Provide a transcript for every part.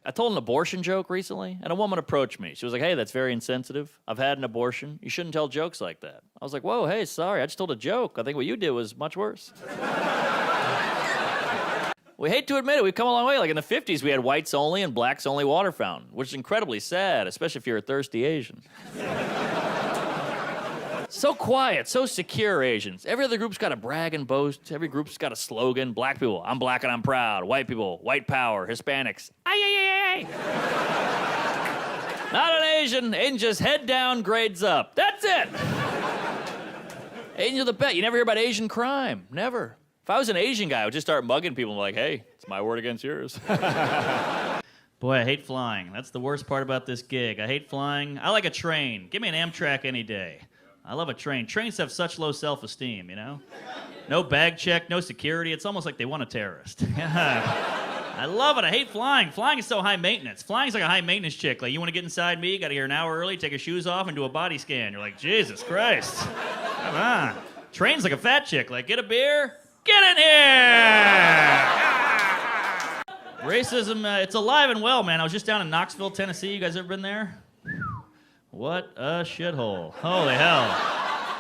I told an abortion joke recently, and a woman approached me. She was like, hey, that's very insensitive. I've had an abortion. You shouldn't tell jokes like that. I was like, whoa, hey, sorry. I just told a joke. I think what you did was much worse. We hate to admit it. We've come a long way. Like in the 50s, we had whites only and blacks only water fountain, which is incredibly sad, especially if you're a thirsty Asian. So quiet, so secure Asians. Every other group's got to brag and boast. Every group's got a slogan. Black people, I'm black and I'm proud. White people, white power. Hispanics, ay. Not an Asian. Asian just head down, grades up. That's it. Asians are the best. You never hear about Asian crime. Never. If I was an Asian guy, I would just start mugging people and be like, hey, it's my word against yours. Boy, I hate flying. That's the worst part about this gig. I hate flying. I like a train. Give me an Amtrak any day. I love a train. Trains have such low self-esteem, you know? No bag check, no security. It's almost like they want a terrorist. I love it. I hate flying. Flying is so high maintenance. Flying's like a high maintenance chick. Like, you want to get inside me, you got to get an hour early, take your shoes off, and do a body scan. You're like, Jesus Christ. Come on. Train's like a fat chick. Like, get a beer, get in here. Racism, it's alive and well, man. I was just down in Knoxville, Tennessee. You guys ever been there? What a shithole. Holy hell.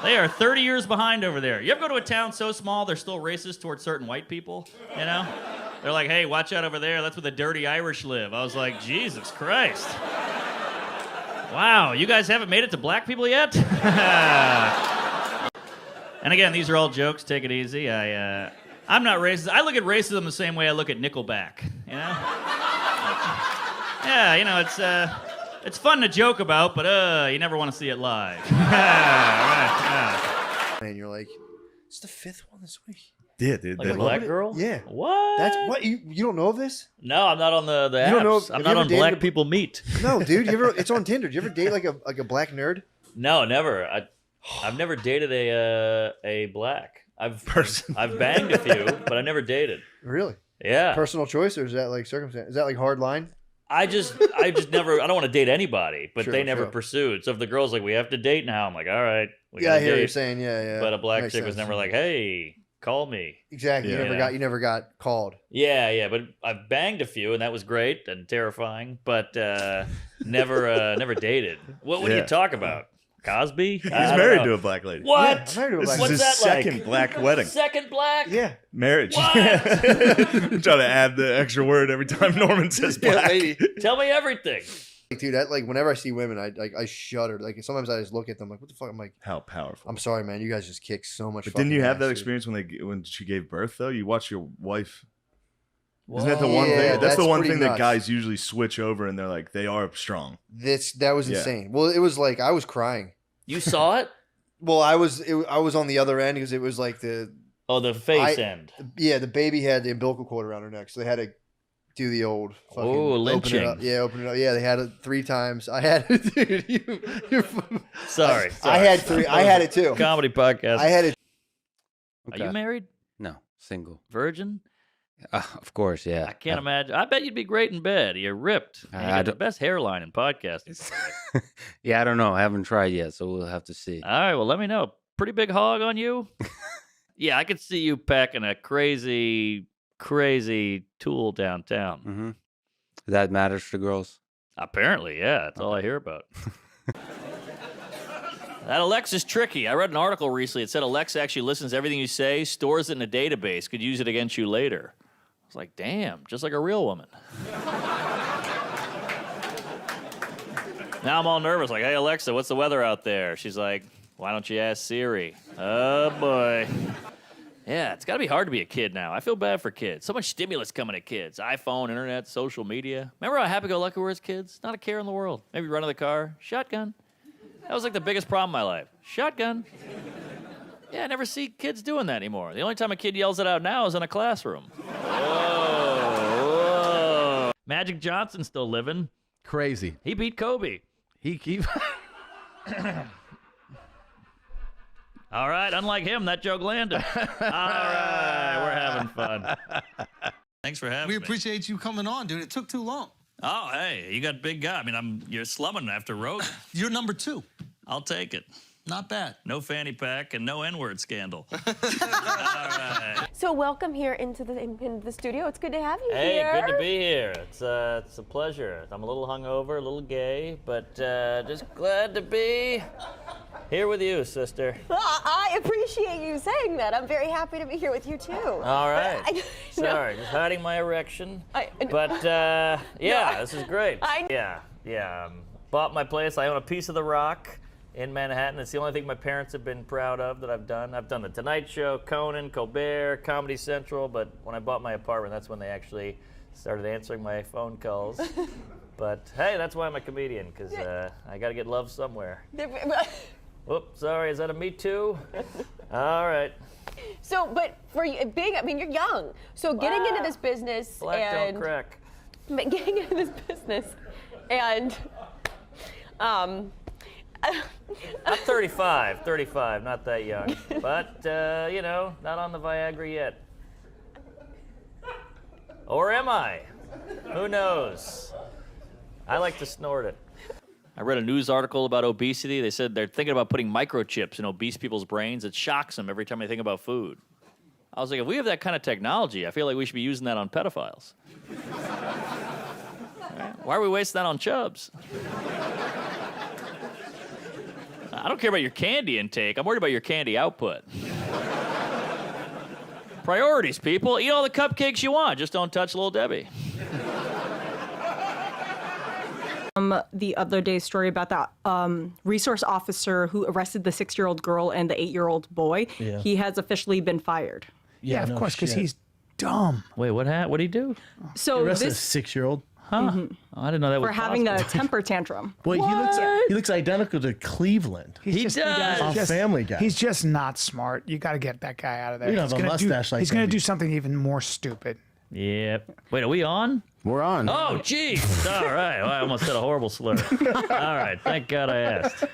They are 30 years behind over there. You ever go to a town so small they're still racist towards certain white people? You know? They're like, hey, watch out over there. That's where the dirty Irish live. I was like, Jesus Christ. Wow, you guys haven't made it to black people yet? And again, these are all jokes. Take it easy. I'm not racist. I look at racism the same way I look at Nickelback, you know? Yeah, you know, it's fun to joke about, but you never want to see it live. And you're like, it's the 5th one this week. Yeah, dude. Like a black girl? Yeah. What? That's what you don't know of this? No, I'm not on the apps. You don't know, I'm not on Black People Meet. No, dude. It's on Tinder. Do you ever date like a black nerd? No, never. I've never dated a black. I've banged a few, but I never dated. Really? Yeah. Personal choice, or is that like circumstance? Is that like hard line? I just never. I don't want to date anybody, but Sure, they never sure. pursued. So if the girl's like, we have to date now, I'm like, all right. We Yeah, gotta I hear what date. you're saying. Yeah. But a black Makes chick was sense. never like, hey, call me. Exactly. Yeah. You never got called. Yeah. But I've banged a few, and that was great and terrifying. But never dated. What do you talk about? Cosby? He's married to a black lady. What? Yeah, I'm married to a black This What's is his that like? second black wedding. Second black? Yeah. Marriage. What? I'm trying to add the extra word every time Norman says Yeah, black. maybe. Tell me everything. Like, dude, like whenever I see women, I shudder. Like sometimes I just look at them like, what the fuck? I'm like, How powerful. I'm sorry, man. You guys just kick so much. But didn't you fucking have ass, that dude. experience when she gave birth, though? You watch your wife. Isn't that the one Yeah, thing? That's that's the one pretty thing that nuts. guys usually switch over and they're like, they are strong. That was Yeah. insane. Well, it was like I was crying. You saw it? Well, I was on the other end because it was like the face end. the baby had the umbilical cord around her neck, so they had to do the old fucking lynching. Open it up. Yeah, open it up. Yeah, they had it 3 times. I had it, dude. Sorry. I had 3. I had it too. Comedy podcast. I had it. Are you married? No, single. Virgin? Of course, yeah. I can't imagine. I bet you'd be great in bed. You're ripped. And you got the best hairline in podcasting. Yeah, I don't know. I haven't tried yet, so we'll have to see. All right, well, let me know. Pretty big hog on you? Yeah, I could see you packing a crazy tool downtown. Mm-hmm. That matters to girls? Apparently, yeah. That's all I hear about. That Alexa's tricky. I read an article recently. It said Alexa actually listens to everything you say, stores it in a database, could use it against you later. I was like, damn, just like a real woman. Now I'm all nervous, like, hey, Alexa, what's the weather out there? She's like, why don't you ask Siri? Oh, boy. Yeah, it's got to be hard to be a kid now. I feel bad for kids. So much stimulus coming at kids. iPhone, internet, social media. Remember how happy-go-lucky we were as kids? Not a care in the world. Maybe run to the car, shotgun. That was like the biggest problem in my life. Shotgun. Yeah, I never see kids doing that anymore. The only time a kid yells it out now is in a classroom. Whoa. Magic Johnson's still living. Crazy. He beat Kobe. He All right, unlike him, that joke landed. All right, we're having fun. Thanks for having We me. appreciate you coming on, dude. It took too long. Oh, hey, you got big guy. I mean, you're slumming after Rogan. You're number 2. I'll take it. Not bad. No fanny pack and no N-word scandal. All right. So welcome here into the studio. It's good to have you Hey, here. good to be here. It's a pleasure. I'm a little hungover, a little gay, but just glad to be here with you, sister. Well, I appreciate you saying that. I'm very happy to be here with you too. All right. Sorry, just hiding my erection. This is great. Yeah. Bought my place. I own a piece of the Rock in Manhattan. It's the only thing my parents have been proud of that I've done. I've done The Tonight Show, Conan, Colbert, Comedy Central, but when I bought my apartment, that's when they actually started answering my phone calls. But hey, that's why I'm a comedian, because I got to get love somewhere. Whoops, sorry, is that a Me Too? All right. So, but for you, you're young. So getting into this business Black don't crack. Getting into this business and I'm 35, not that young. But, not on the Viagra yet. Or am I? Who knows? I like to snort it. I read a news article about obesity. They said they're thinking about putting microchips in obese people's brains. It shocks them every time they think about food. I was like, if we have that kind of technology, I feel like we should be using that on pedophiles. Right? Why are we wasting that on chubs? I don't care about your candy intake. I'm worried about your candy output. Priorities, people. Eat all the cupcakes you want. Just don't touch Little Debbie. The other day's story about that resource officer who arrested the 6-year-old girl and the 8-year-old boy. Yeah. He has officially been fired. Yeah, of course, because he's dumb. Wait, what'd he do? So Arrested a this 6-year-old. Huh? Oh, I didn't know that was for having possible. a temper tantrum. Well, he looks identical to Cleveland. He does. On Family Guy. He's just not smart. You got to get that guy out of there. You don't have a mustache like He's going that. to do something even more stupid. Yep. Wait, are we on? We're on. Oh, geez. All right. Well, I almost said a horrible slur. All right. Thank God I asked.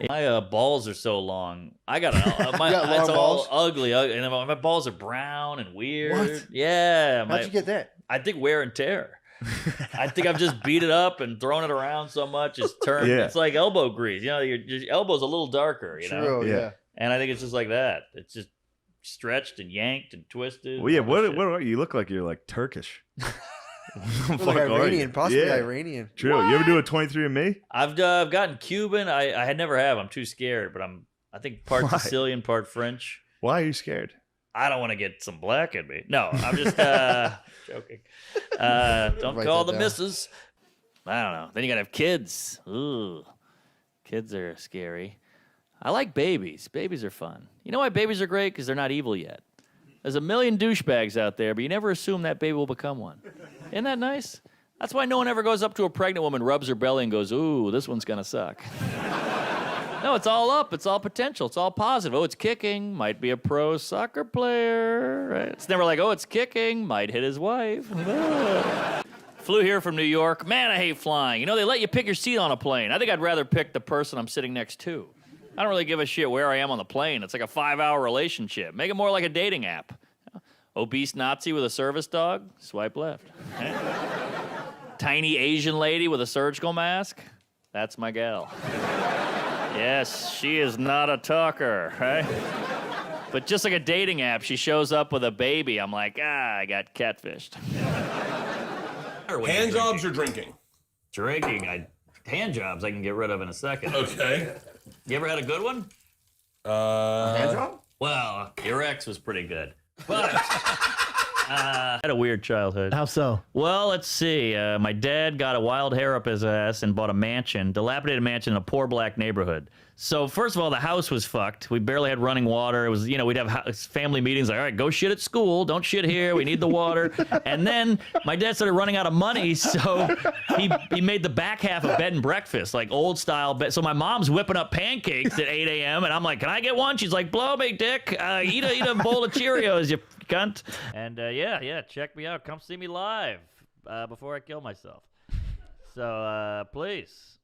My balls are so long. I got my got long it's all balls? ugly, and my balls are brown and weird. What? Yeah. How'd you get that? I think wear and tear. I think I've just beat it up and thrown it around so much it's turned. Yeah. It's like elbow grease. You know, your elbow's a little darker. You know. True, Yeah. yeah. And I think it's just like that. It's just stretched and yanked and twisted. Well, yeah. all that What shit. are you? Look like you're like Turkish. Like Iranian, possibly Iranian. True. You ever do a 23andMe? I've gotten Cuban. I had never have. I'm too scared, but I think part Why? Sicilian, part French. Why are you scared? I don't want to get some black in me. No, I'm just joking. Don't Write call that the down. missus. I don't know. Then you gotta have kids. Ooh, kids are scary. I like babies. Babies are fun. You know why babies are great? Because they're not evil yet. There's a million douchebags out there, but you never assume that baby will become one. Isn't that nice? That's why no one ever goes up to a pregnant woman, rubs her belly, and goes, ooh, this one's gonna suck. No, it's all up. It's all potential. It's all positive. Oh, it's kicking. Might be a pro soccer player. Right? It's never like, oh, it's kicking. Might hit his wife. Flew here from New York. Man, I hate flying. You know, they let you pick your seat on a plane. I think I'd rather pick the person I'm sitting next to. I don't really give a shit where I am on the plane. It's like a 5-hour relationship. Make it more like a dating app. Obese Nazi with a service dog? Swipe left. Okay? Tiny Asian lady with a surgical mask? That's my gal. Yes, she is not a talker, right? But just like a dating app, she shows up with a baby. I'm like, I got catfished. Hand jobs or drinking? Drinking. Hand jobs I can get rid of in a second. Okay. You ever had a good one? Hand job? Well, your ex was pretty good. But I had a weird childhood. How so? Well, let's see. My dad got a wild hair up his ass and bought a mansion, dilapidated mansion in a poor black neighborhood. So first of all, the house was fucked. We barely had running water. It was, we'd have family meetings like, all right, go shit at school. Don't shit here. We need the water. And then my dad started running out of money, so he made the back half of bed and breakfast, like old style bed. So my mom's whipping up pancakes at 8 a.m. and I'm like, can I get one? She's like, blow me, dick. Eat a bowl of Cheerios, you cunt. And yeah, check me out. Come see me live before I kill myself. So please.